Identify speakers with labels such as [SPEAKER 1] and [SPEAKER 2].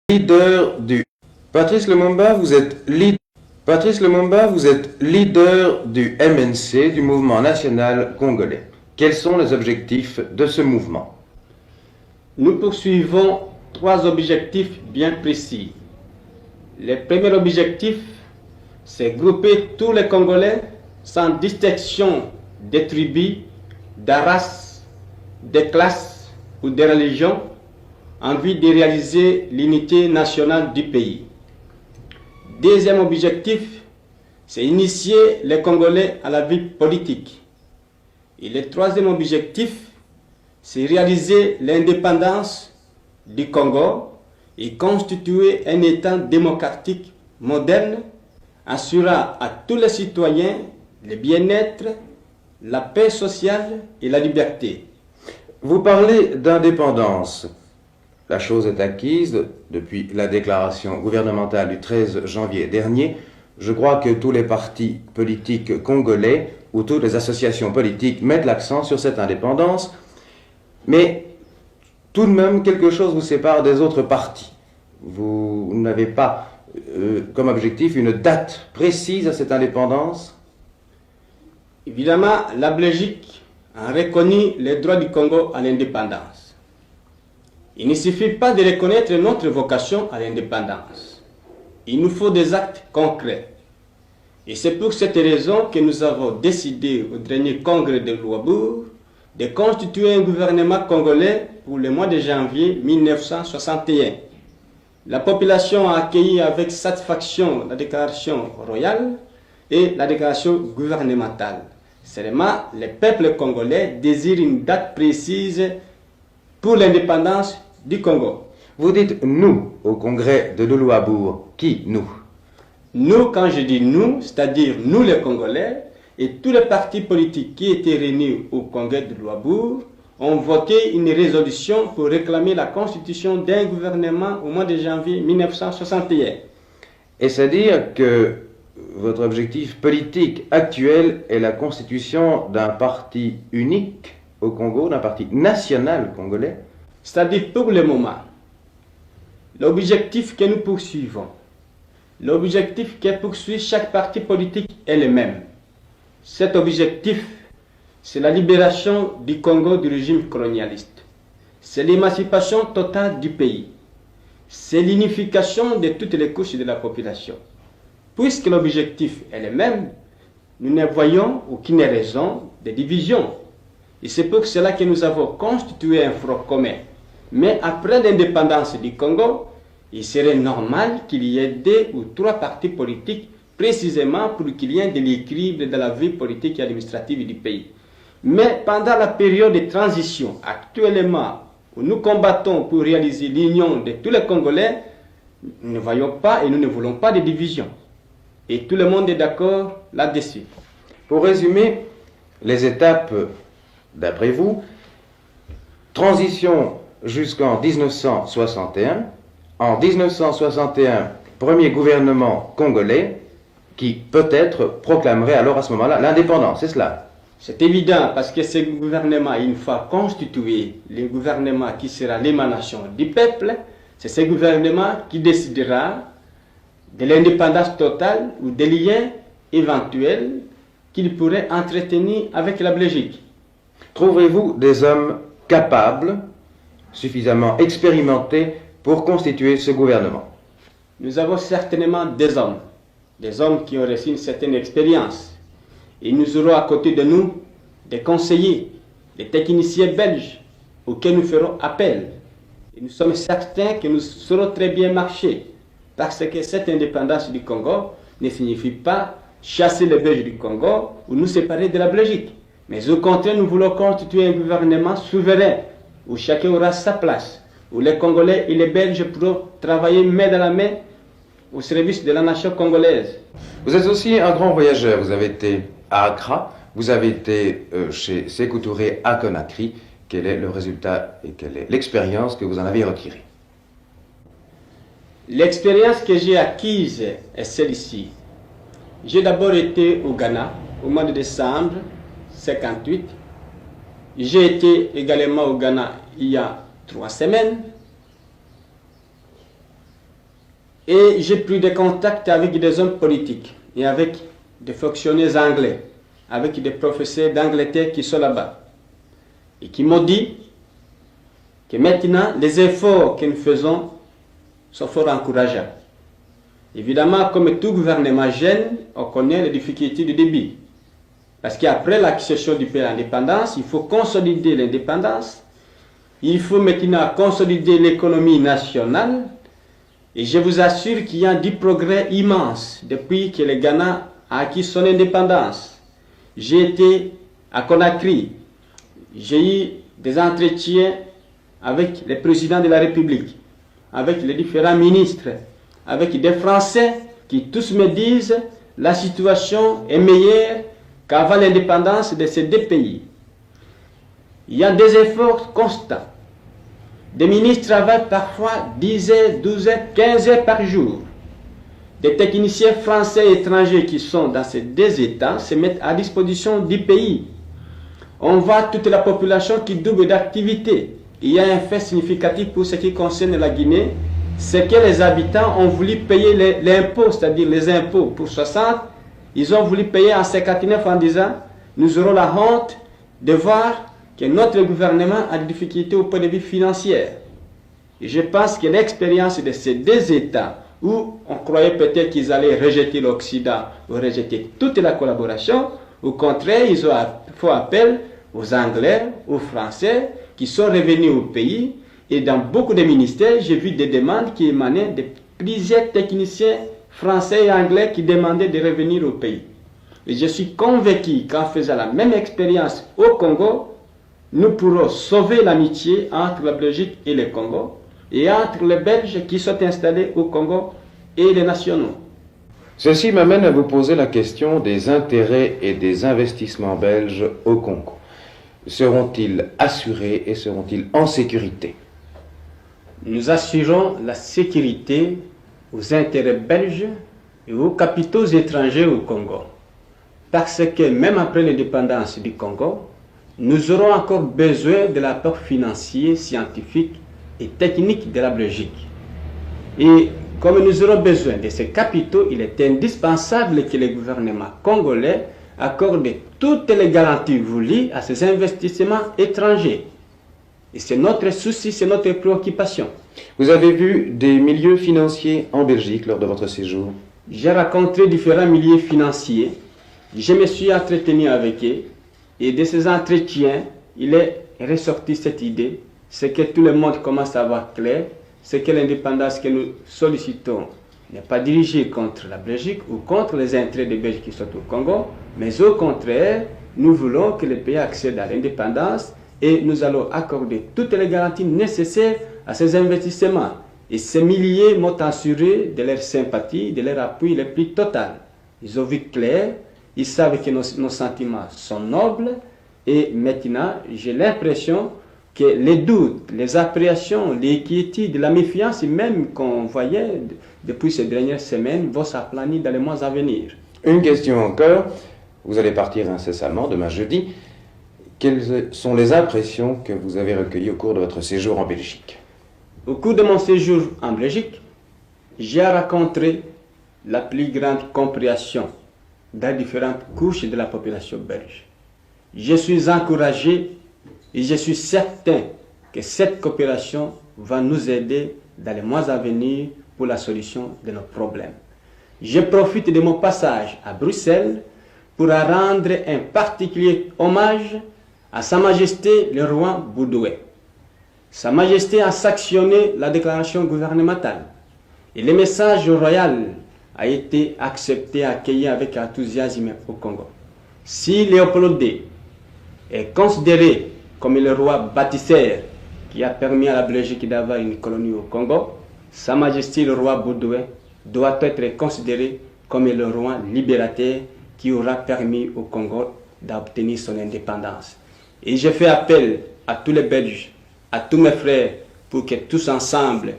[SPEAKER 1] leader du... Patrice Lumumba, vous êtes leader du MNC, du mouvement national congolais. Quels sont les objectifs de ce mouvement?
[SPEAKER 2] Nous poursuivons 3 objectifs bien précis. Le premier objectif, c'est grouper tous les Congolais sans distinction des tribus, de race, de classes ou de religions en vue de réaliser l'unité nationale du pays. Deuxième objectif, c'est initier les Congolais à la vie politique. Et le troisième objectif, c'est réaliser l'indépendance du Congo et constituer un État démocratique moderne, assurant à tous les citoyens le bien-être, la paix sociale et la liberté.
[SPEAKER 1] Vous parlez d'indépendance. La chose est acquise depuis la déclaration gouvernementale du 13 janvier dernier. Je crois que tous les partis politiques congolais ou toutes les associations politiques mettent l'accent sur cette indépendance. Mais tout de même, quelque chose vous sépare des autres partis. Vous n'avez pas comme objectif une date précise à cette indépendance?
[SPEAKER 2] Évidemment, la Belgique a reconnu les droits du Congo à l'indépendance. Il ne suffit pas de reconnaître notre vocation à l'indépendance. Il nous faut des actes concrets. Et c'est pour cette raison que nous avons décidé au dernier congrès de Louabourg de constituer un gouvernement congolais pour le mois de janvier 1961. La population a accueilli avec satisfaction la déclaration royale et la déclaration gouvernementale. Seulement, le peuple congolais désire une date précise pour l'indépendance du Congo.
[SPEAKER 1] Vous dites « nous » au congrès de Louabourg. Qui, nous?
[SPEAKER 2] Nous, quand je dis « nous », c'est-à-dire nous les Congolais, et tous les partis politiques qui étaient réunis au congrès de Louabourg ont voté une résolution pour réclamer la constitution d'un gouvernement au mois de janvier 1961.
[SPEAKER 1] Et c'est-à-dire que votre objectif politique actuel est la constitution d'un parti unique au Congo, d'un parti national congolais?
[SPEAKER 2] C'est-à-dire pour le moment, l'objectif que nous poursuivons, l'objectif que poursuit chaque parti politique est le même. Cet objectif, c'est la libération du Congo du régime colonialiste. C'est l'émancipation totale du pays. C'est l'unification de toutes les couches de la population. Puisque l'objectif est le même, nous ne voyons aucune raison de division. Et c'est pour cela que nous avons constitué un front commun. Mais après l'indépendance du Congo, il serait normal qu'il y ait 2 ou 3 partis politiques précisément pour qu'il y ait de l'équilibre dans la vie politique et administrative du pays. Mais pendant la période de transition, actuellement, où nous combattons pour réaliser l'union de tous les Congolais, nous ne voyons pas et nous ne voulons pas de division. Et tout le monde est d'accord là-dessus.
[SPEAKER 1] Pour résumer les étapes, d'après vous, transition jusqu'en 1961. En 1961, premier gouvernement congolais qui peut-être proclamerait alors à ce moment-là l'indépendance, c'est cela?
[SPEAKER 2] C'est évident parce que ce gouvernement, une fois constitué, le gouvernement qui sera l'émanation du peuple, c'est ce gouvernement qui décidera de l'indépendance totale ou des liens éventuels qu'il pourrait entretenir avec la Belgique.
[SPEAKER 1] Trouvez-vous des hommes capables, suffisamment expérimentés pour constituer ce gouvernement?
[SPEAKER 2] Nous avons certainement des hommes qui ont reçu une certaine expérience. Et nous aurons à côté de nous des conseillers, des techniciens belges auxquels nous ferons appel. Et nous sommes certains que nous saurons très bien marcher. Parce que cette indépendance du Congo ne signifie pas chasser les Belges du Congo ou nous séparer de la Belgique. Mais au contraire, nous voulons constituer un gouvernement souverain où chacun aura sa place, où les Congolais et les Belges pourront travailler main dans la main au service de la nation congolaise.
[SPEAKER 1] Vous êtes aussi un grand voyageur. Vous avez été à Accra, vous avez été chez Sékou Touré à Conakry. Quel est le résultat et quelle est l'expérience que vous en avez retirée?
[SPEAKER 2] L'expérience que j'ai acquise est celle-ci. J'ai d'abord été au Ghana au mois de décembre 1958. J'ai été également au Ghana il y a 3 semaines. Et j'ai pris des contacts avec des hommes politiques et avec des fonctionnaires anglais, avec des professeurs d'Angleterre qui sont là-bas et qui m'ont dit que maintenant les efforts que nous faisons sont fort encourageants. Évidemment, comme tout gouvernement jeune, on connaît les difficultés du début. Parce qu'après l'accession du pays à l'indépendance, il faut consolider l'indépendance, il faut maintenant consolider l'économie nationale. Et je vous assure qu'il y a du progrès immense depuis que le Ghana a acquis son indépendance. J'ai été à Conakry, j'ai eu des entretiens avec les présidents de la République, avec les différents ministres, avec des Français qui tous me disent que la situation est meilleure qu'avant l'indépendance de ces deux pays. Il y a des efforts constants. Des ministres travaillent parfois 10 heures, 12 heures, 15 heures par jour. Des techniciens français et étrangers qui sont dans ces deux États se mettent à disposition du pays. On voit toute la population qui double d'activité. Il y a un fait significatif pour ce qui concerne la Guinée, c'est que les habitants ont voulu payer l'impôt, c'est-à-dire les impôts pour 60. Ils ont voulu payer en 59 en disant « Nous aurons la honte de voir que notre gouvernement a des difficultés au point de vue financier. » Et je pense que l'expérience de ces deux États, où on croyait peut-être qu'ils allaient rejeter l'Occident ou rejeter toute la collaboration, au contraire, ils ont fait appel aux Anglais, aux Français, qui sont revenus au pays. Et dans beaucoup de ministères, j'ai vu des demandes qui émanaient de plusieurs techniciens français et anglais qui demandaient de revenir au pays. Et je suis convaincu qu'en faisant la même expérience au Congo, nous pourrons sauver l'amitié entre la Belgique et le Congo, et entre les Belges qui sont installés au Congo et les nationaux.
[SPEAKER 1] Ceci m'amène à vous poser la question des intérêts et des investissements belges au Congo. Seront-ils assurés et seront-ils en sécurité?
[SPEAKER 2] Nous assurons la sécurité aux intérêts belges et aux capitaux étrangers au Congo. Parce que même après l'indépendance du Congo, nous aurons encore besoin de l'apport financier, scientifique et technique de la Belgique. Et comme nous aurons besoin de ces capitaux, il est indispensable que le gouvernement congolais accorde toutes les garanties voulues à ces investissements étrangers. Et c'est notre souci, c'est notre préoccupation.
[SPEAKER 1] Vous avez vu des milieux financiers en Belgique lors de votre séjour?
[SPEAKER 2] J'ai rencontré différents milieux financiers. Je me suis entretenu avec eux. Et de ces entretiens, il est ressorti cette idée, c'est que tout le monde commence à avoir clair, c'est que l'indépendance que nous sollicitons n'est pas dirigée contre la Belgique ou contre les intérêts des Belges qui sont au Congo, mais au contraire, nous voulons que le pays accède à l'indépendance et nous allons accorder toutes les garanties nécessaires à ces investissements. Et ces milliers m'ont assuré de leur sympathie, de leur appui le plus total. Ils ont vu clair, ils savent que nos sentiments sont nobles et maintenant j'ai l'impression que les doutes, les appréhensions, les inquiétudes, la méfiance même qu'on voyait depuis ces dernières semaines vont s'aplanir dans les mois à venir.
[SPEAKER 1] Une question encore, vous allez partir incessamment demain jeudi. Quelles sont les impressions que vous avez recueillies au cours de votre séjour en Belgique?
[SPEAKER 2] Au cours de mon séjour en Belgique, j'ai rencontré la plus grande compréhension dans différentes couches de la population belge. Je suis encouragé et je suis certain que cette coopération va nous aider dans les mois à venir pour la solution de nos problèmes. Je profite de mon passage à Bruxelles pour rendre un particulier hommage à Sa Majesté le roi Boudoué. Sa Majesté a sanctionné la déclaration gouvernementale et le message royal a été accepté et accueilli avec enthousiasme au Congo. Si Léopold II est considéré comme le roi bâtisseur qui a permis à la Belgique d'avoir une colonie au Congo, Sa Majesté le roi Boudoué doit être considéré comme le roi libérateur qui aura permis au Congo d'obtenir son indépendance. Et je fais appel à tous les Belges, à tous mes frères, pour que tous ensemble